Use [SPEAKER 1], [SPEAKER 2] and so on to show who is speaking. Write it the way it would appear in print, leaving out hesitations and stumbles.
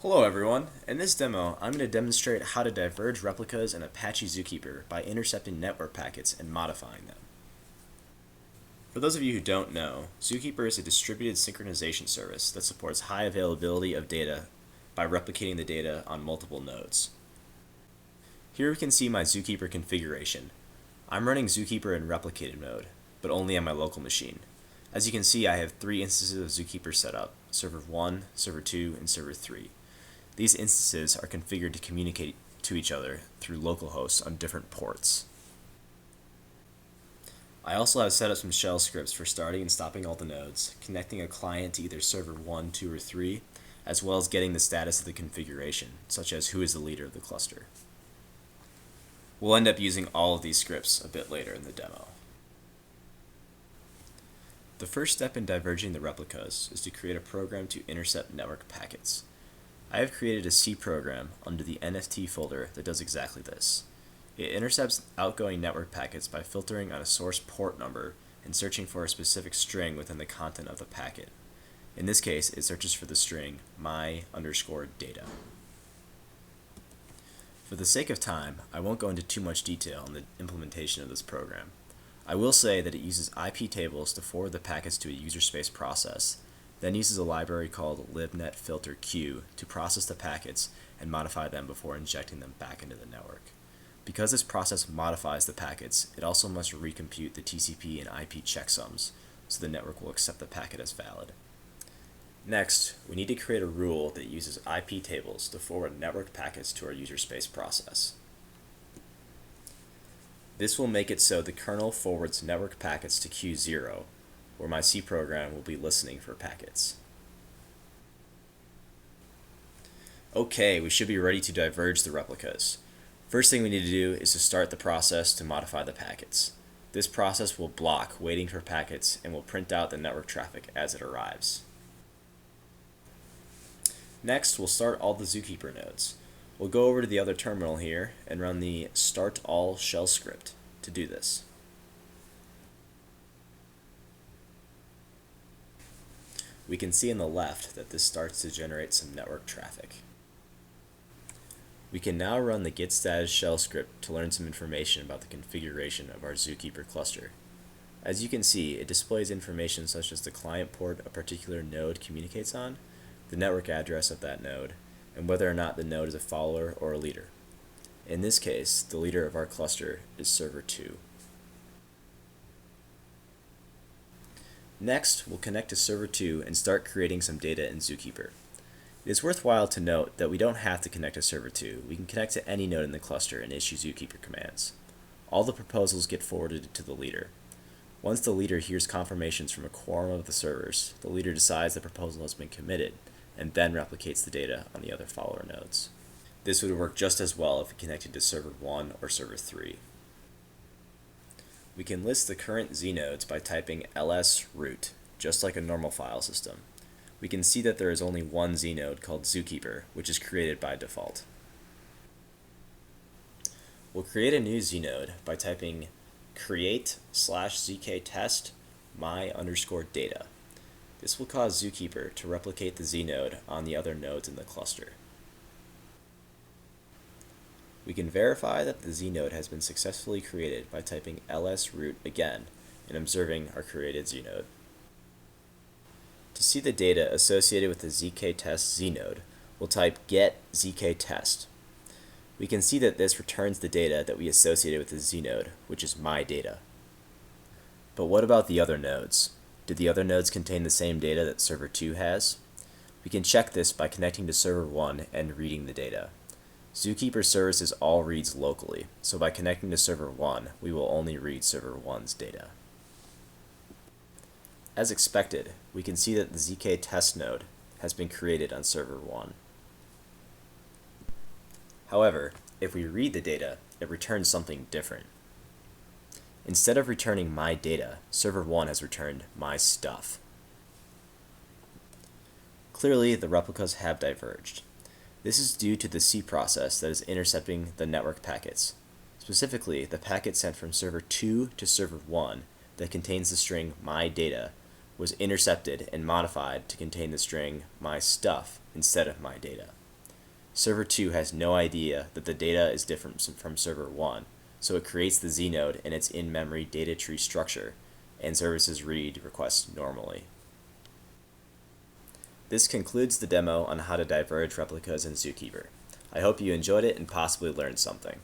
[SPEAKER 1] Hello everyone. In this demo, I'm going to demonstrate how to diverge replicas in Apache Zookeeper by intercepting network packets and modifying them. For those of you who don't know, Zookeeper is a distributed synchronization service that supports high availability of data by replicating the data on multiple nodes. Here we can see my Zookeeper configuration. I'm running Zookeeper in replicated mode, but only on my local machine. As you can see, I have 3 instances of Zookeeper set up: Server 1, Server 2, and Server 3. These instances are configured to communicate to each other through localhosts on different ports. I also have set up some shell scripts for starting and stopping all the nodes, connecting a client to either server 1, 2, or 3, as well as getting the status of the configuration, such as who is the leader of the cluster. We'll end up using all of these scripts a bit later in the demo. The first step in diverging the replicas is to create a program to intercept network packets. I have created a C program under the NFT folder that does exactly this. It intercepts outgoing network packets by filtering on a source port number and searching for a specific string within the content of the packet. In this case, it searches for the string my_data. For the sake of time, I won't go into too much detail on the implementation of this program. I will say that it uses IP tables to forward the packets to a user space process, then uses a library called libnetfilterq to process the packets and modify them before injecting them back into the network. Because this process modifies the packets, it also must recompute the TCP and IP checksums, so the network will accept the packet as valid. Next, we need to create a rule that uses IP tables to forward network packets to our user space process. This will make it so the kernel forwards network packets to Q0, where my C program will be listening for packets. Okay, we should be ready to diverge the replicas. First thing we need to do is to start the process to modify the packets. This process will block waiting for packets and will print out the network traffic as it arrives. Next, we'll start all the Zookeeper nodes. We'll go over to the other terminal here and run the start all shell script to do this. We can see on the left that this starts to generate some network traffic. We can now run the get status shell script to learn some information about the configuration of our Zookeeper cluster. As you can see, it displays information such as the client port a particular node communicates on, the network address of that node, and whether or not the node is a follower or a leader. In this case, the leader of our cluster is server 2. Next, we'll connect to server 2 and start creating some data in Zookeeper. It is worthwhile to note that we don't have to connect to server 2. We can connect to any node in the cluster and issue Zookeeper commands. All the proposals get forwarded to the leader. Once the leader hears confirmations from a quorum of the servers, the leader decides the proposal has been committed and then replicates the data on the other follower nodes. This would work just as well if we connected to server 1 or server 3. We can list the current Z nodes by typing ls root, just like a normal file system. We can see that there is only one Z node called Zookeeper, which is created by default. We'll create a new Z node by typing create/zktest my_data. This will cause Zookeeper to replicate the Z node on the other nodes in the cluster. We can verify that the Z node has been successfully created by typing ls root again and observing our created Z node. To see the data associated with the zktest Z node, we'll type get zktest. We can see that this returns the data that we associated with the Z node, which is my data. But what about the other nodes? Do the other nodes contain the same data that server 2 has? We can check this by connecting to server 1 and reading the data. Zookeeper services all reads locally, so by connecting to server 1, we will only read server 1's data. As expected, we can see that the zktest node has been created on server 1. However, if we read the data, it returns something different. Instead of returning my data, server 1 has returned my stuff. Clearly, the replicas have diverged. This is due to the C process that is intercepting the network packets. Specifically, the packet sent from server 2 to server 1 that contains the string my data was intercepted and modified to contain the string my stuff instead of my data. Server 2 has no idea that the data is different from server 1, so it creates the Z node in its in-memory data tree structure, and services read requests normally. This concludes the demo on how to diverge replicas in Zookeeper. I hope you enjoyed it and possibly learned something.